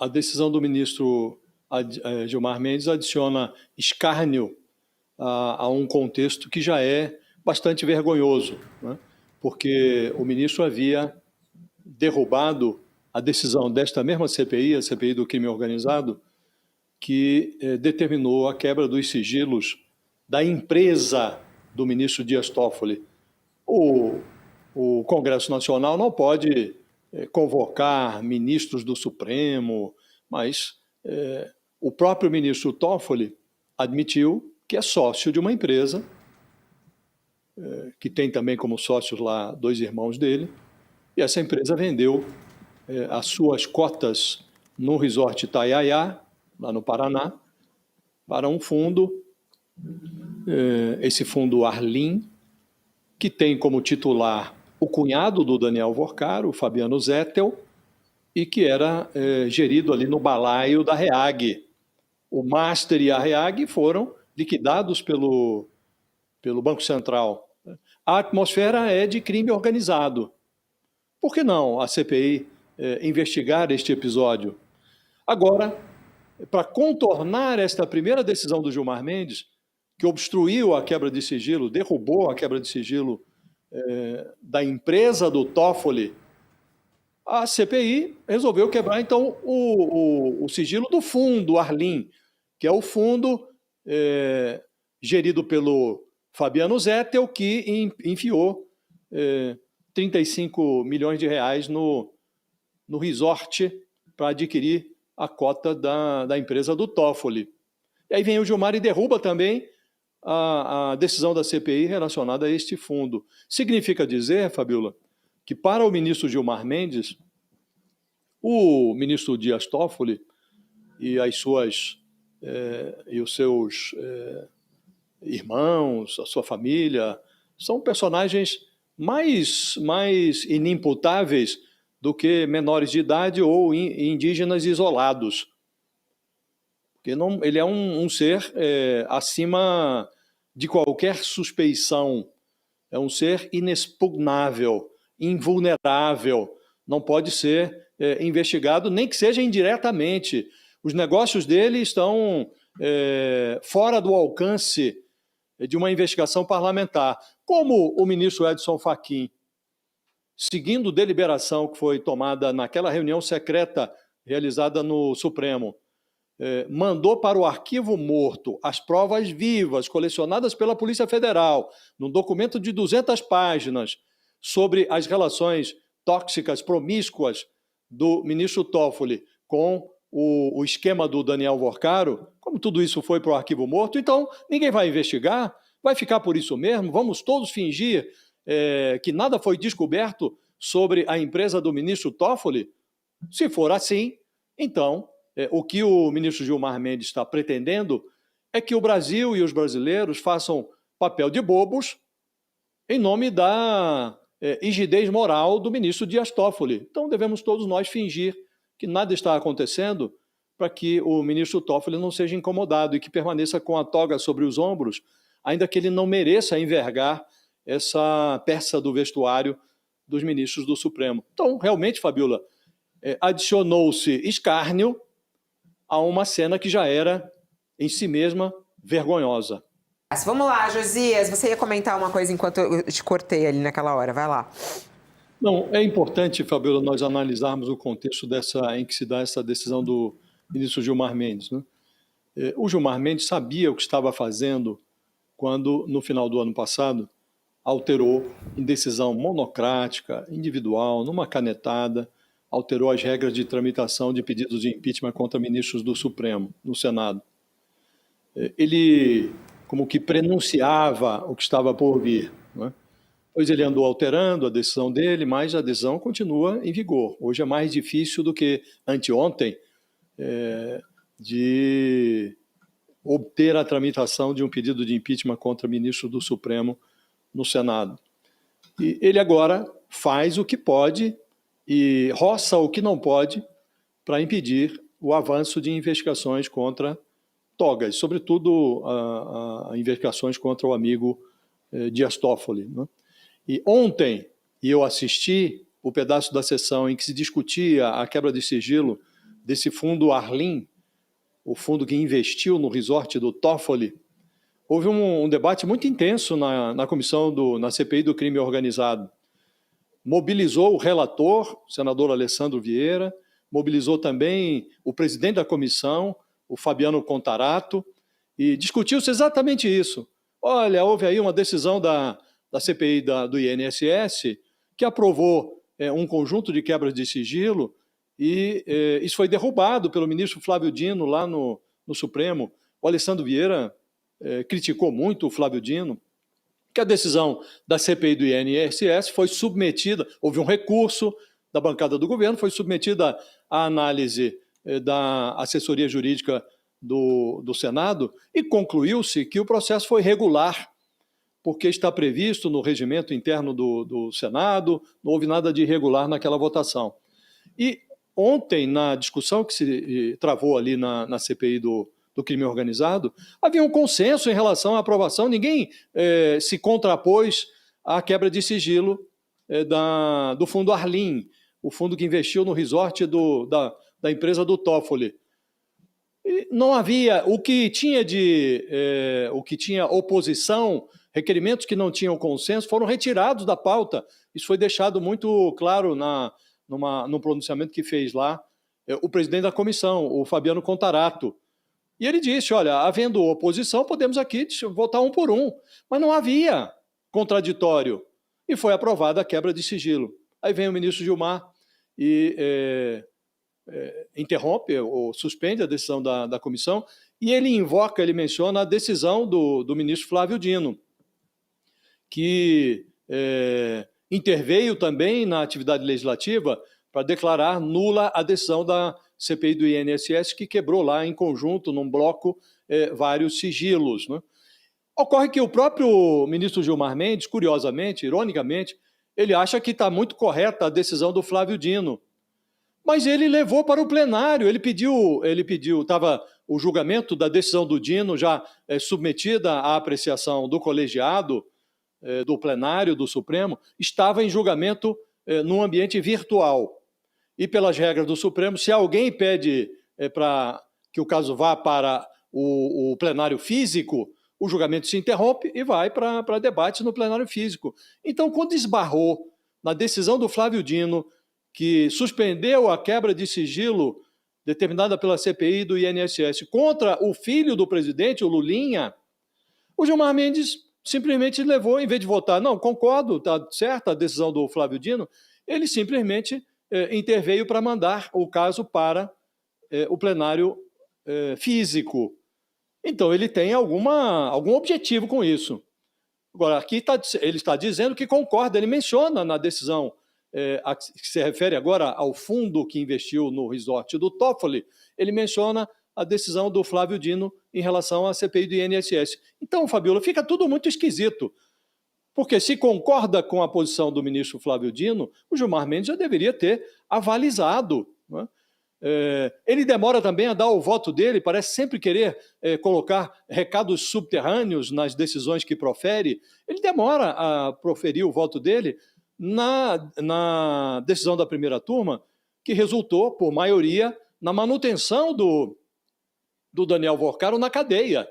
a decisão do ministro Gilmar Mendes adiciona escárnio a um contexto que já é bastante vergonhoso, né? Porque o ministro havia derrubado a decisão desta mesma CPI, a CPI do crime organizado, que determinou a quebra dos sigilos da empresa do ministro Dias Toffoli. O Congresso Nacional não pode convocar ministros do Supremo, mas o próprio ministro Toffoli admitiu que é sócio de uma empresa, que tem também como sócios lá 2 irmãos dele, e essa empresa vendeu as suas cotas no resort Itaiaiá, lá no Paraná, para um fundo, esse fundo Arlim, que tem como titular o cunhado do Daniel Worcar, o Fabiano Zettel, e que era gerido ali no balaio da REAG. O Master e a REAG foram liquidados pelo Banco Central. A atmosfera é de crime organizado. Por que não a CPI investigar este episódio? Agora, para contornar esta primeira decisão do Gilmar Mendes, que obstruiu a quebra de sigilo, derrubou a quebra de sigilo da empresa do Toffoli, a CPI resolveu quebrar, então, o sigilo do fundo Arlim, que é o fundo gerido pelo Fabiano Zettel, que enfiou 35 milhões de reais no resort para adquirir a cota da empresa do Toffoli. E aí vem o Gilmar e derruba também a decisão da CPI relacionada a este fundo. Significa dizer, Fabiola, que para o ministro Gilmar Mendes, o ministro Dias Toffoli e os seus irmãos, a sua família, são personagens mais inimputáveis do que menores de idade ou indígenas isolados. Porque ele é um ser acima de qualquer suspeição, é um ser inexpugnável, invulnerável, não pode ser investigado, nem que seja indiretamente. Os negócios dele estão fora do alcance de uma investigação parlamentar. Como o ministro Edson Fachin, seguindo deliberação que foi tomada naquela reunião secreta realizada no Supremo, mandou para o arquivo morto as provas vivas colecionadas pela Polícia Federal, num documento de 200 páginas, sobre as relações tóxicas, promíscuas do ministro Toffoli com o esquema do Daniel Worcaro. Como tudo isso foi para o arquivo morto, então ninguém vai investigar, vai ficar por isso mesmo, vamos todos fingir que nada foi descoberto sobre a empresa do ministro Toffoli? Se for assim, então, o que o ministro Gilmar Mendes está pretendendo é que o Brasil e os brasileiros façam papel de bobos em nome da rigidez moral do ministro Dias Toffoli. Então, devemos todos nós fingir que nada está acontecendo para que o ministro Toffoli não seja incomodado e que permaneça com a toga sobre os ombros, ainda que ele não mereça envergar essa peça do vestuário dos ministros do Supremo. Então, realmente, Fabiola, adicionou-se escárnio a uma cena que já era, em si mesma, vergonhosa. Vamos lá, Josias, você ia comentar uma coisa enquanto eu te cortei ali naquela hora, vai lá. Não, é importante, Fabiola, nós analisarmos o contexto em que se dá essa decisão do ministro Gilmar Mendes, né? O Gilmar Mendes sabia o que estava fazendo quando, no final do ano passado, alterou, em decisão monocrática, individual, numa canetada, alterou as regras de tramitação de pedidos de impeachment contra ministros do Supremo, no Senado. Ele, como que prenunciava o que estava por vir, né? Pois ele andou alterando a decisão dele, mas a decisão continua em vigor. Hoje é mais difícil do que anteontem de obter a tramitação de um pedido de impeachment contra ministro do Supremo no Senado. E ele agora faz o que pode e roça o que não pode para impedir o avanço de investigações contra togas, sobretudo a investigações contra o amigo Dias Toffoli, né? E ontem, eu assisti o pedaço da sessão em que se discutia a quebra de sigilo desse fundo Arlim, o fundo que investiu no resort do Toffoli, houve um debate muito intenso na comissão, na CPI do crime organizado. Mobilizou o relator, o senador Alessandro Vieira, mobilizou também o presidente da comissão, o Fabiano Contarato, e discutiu-se exatamente isso. Olha, houve aí uma decisão da CPI do INSS que aprovou um conjunto de quebras de sigilo e isso foi derrubado pelo ministro Flávio Dino lá no Supremo. O Alessandro Vieira criticou muito o Flávio Dino, que a decisão da CPI do INSS foi submetida, houve um recurso da bancada do governo, foi submetida à análise da assessoria jurídica do Senado e concluiu-se que o processo foi regular, porque está previsto no regimento interno do Senado, não houve nada de irregular naquela votação. E ontem, na discussão que se travou ali na CPI do crime organizado, havia um consenso em relação à aprovação, ninguém se contrapôs à quebra de sigilo do fundo Arlim, o fundo que investiu no resort da empresa do Toffoli. E não havia, o que tinha oposição, requerimentos que não tinham consenso, foram retirados da pauta. Isso foi deixado muito claro no pronunciamento que fez lá o presidente da comissão, o Fabiano Contarato. E ele disse, olha, havendo oposição, podemos aqui votar um por um. Mas não havia contraditório. E foi aprovada a quebra de sigilo. Aí vem o ministro Gilmar e interrompe ou suspende a decisão da comissão e ele menciona a decisão do ministro Flávio Dino, que interveio também na atividade legislativa para declarar nula a decisão da CPI do INSS, que quebrou lá em conjunto, num bloco, vários sigilos, né? Ocorre que o próprio ministro Gilmar Mendes, curiosamente, ironicamente, ele acha que está muito correta a decisão do Flávio Dino, mas ele levou para o plenário, ele pediu, estava o julgamento da decisão do Dino já submetida à apreciação do colegiado, do plenário do Supremo, estava em julgamento num ambiente virtual. E pelas regras do Supremo, se alguém pede para que o caso vá para o plenário físico, o julgamento se interrompe e vai para debate no plenário físico. Então, quando esbarrou na decisão do Flávio Dino, que suspendeu a quebra de sigilo determinada pela CPI do INSS contra o filho do presidente, o Lulinha, o Gilmar Mendes simplesmente levou, em vez de votar, não, concordo, está certa a decisão do Flávio Dino, ele simplesmente interveio para mandar o caso para o plenário físico. Então, ele tem algum objetivo com isso. Agora, aqui ele está dizendo que concorda, ele menciona na decisão que se refere agora ao fundo que investiu no resort do Toffoli, ele menciona a decisão do Flávio Dino em relação à CPI do INSS. Então, Fabiola, fica tudo muito esquisito, porque se concorda com a posição do ministro Flávio Dino, o Gilmar Mendes já deveria ter avalizado, né? Ele demora também a dar o voto dele, parece sempre querer colocar recados subterrâneos nas decisões que profere, ele demora a proferir o voto dele na decisão da primeira turma, que resultou, por maioria, na manutenção do Daniel Vorcaro na cadeia.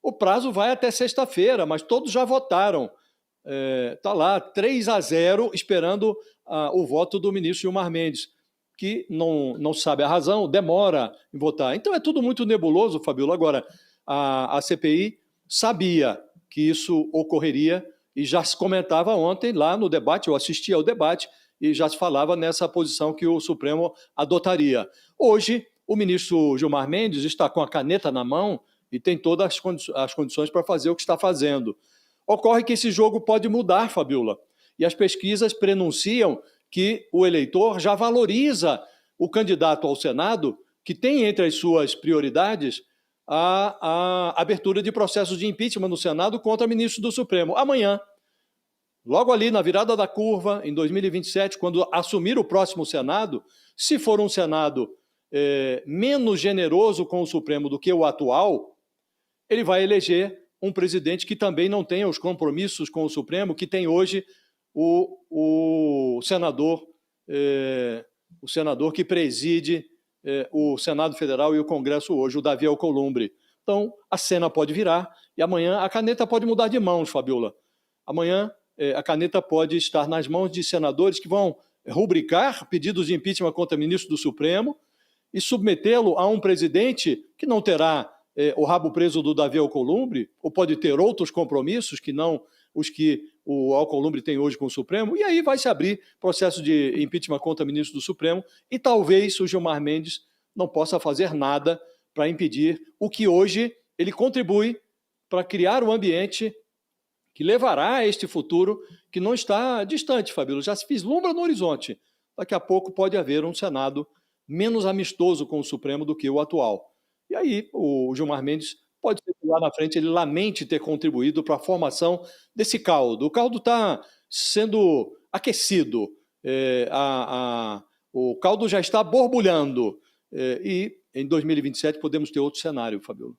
O prazo vai até sexta-feira, mas todos já votaram. Está lá, 3-0, esperando o voto do ministro Gilmar Mendes, que não sabe a razão, demora em votar. Então é tudo muito nebuloso, Fabiola. Agora, a CPI sabia que isso ocorreria e já se comentava ontem lá no debate, eu assisti ao debate, e já se falava nessa posição que o Supremo adotaria. Hoje, o ministro Gilmar Mendes está com a caneta na mão e tem todas as condições para fazer o que está fazendo. Ocorre que esse jogo pode mudar, Fabiola, e as pesquisas prenunciam que o eleitor já valoriza o candidato ao Senado, que tem entre as suas prioridades a abertura de processos de impeachment no Senado contra ministros do Supremo. Amanhã, logo ali na virada da curva, em 2027, quando assumir o próximo Senado, se for um Senado menos generoso com o Supremo do que o atual, ele vai eleger um presidente que também não tenha os compromissos com o Supremo que tem hoje o senador que preside o Senado Federal e o Congresso hoje, o Davi Alcolumbre. Então, a cena pode virar e amanhã a caneta pode mudar de mãos, Fabiola. Amanhã a caneta pode estar nas mãos de senadores que vão rubricar pedidos de impeachment contra ministro do Supremo e submetê-lo a um presidente que não terá o rabo preso do Davi Alcolumbre, ou pode ter outros compromissos que não os que o Alcolumbre tem hoje com o Supremo, e aí vai se abrir processo de impeachment contra ministro do Supremo, e talvez o Gilmar Mendes não possa fazer nada para impedir o que hoje ele contribui para criar um ambiente que levará a este futuro que não está distante, Fabíola, já se vislumbra no horizonte. Daqui a pouco pode haver um Senado menos amistoso com o Supremo do que o atual. E aí o Gilmar Mendes pode ser que lá na frente ele lamente ter contribuído para a formação desse caldo. O caldo está sendo aquecido, o caldo já está borbulhando e em 2027 podemos ter outro cenário, Fabíola.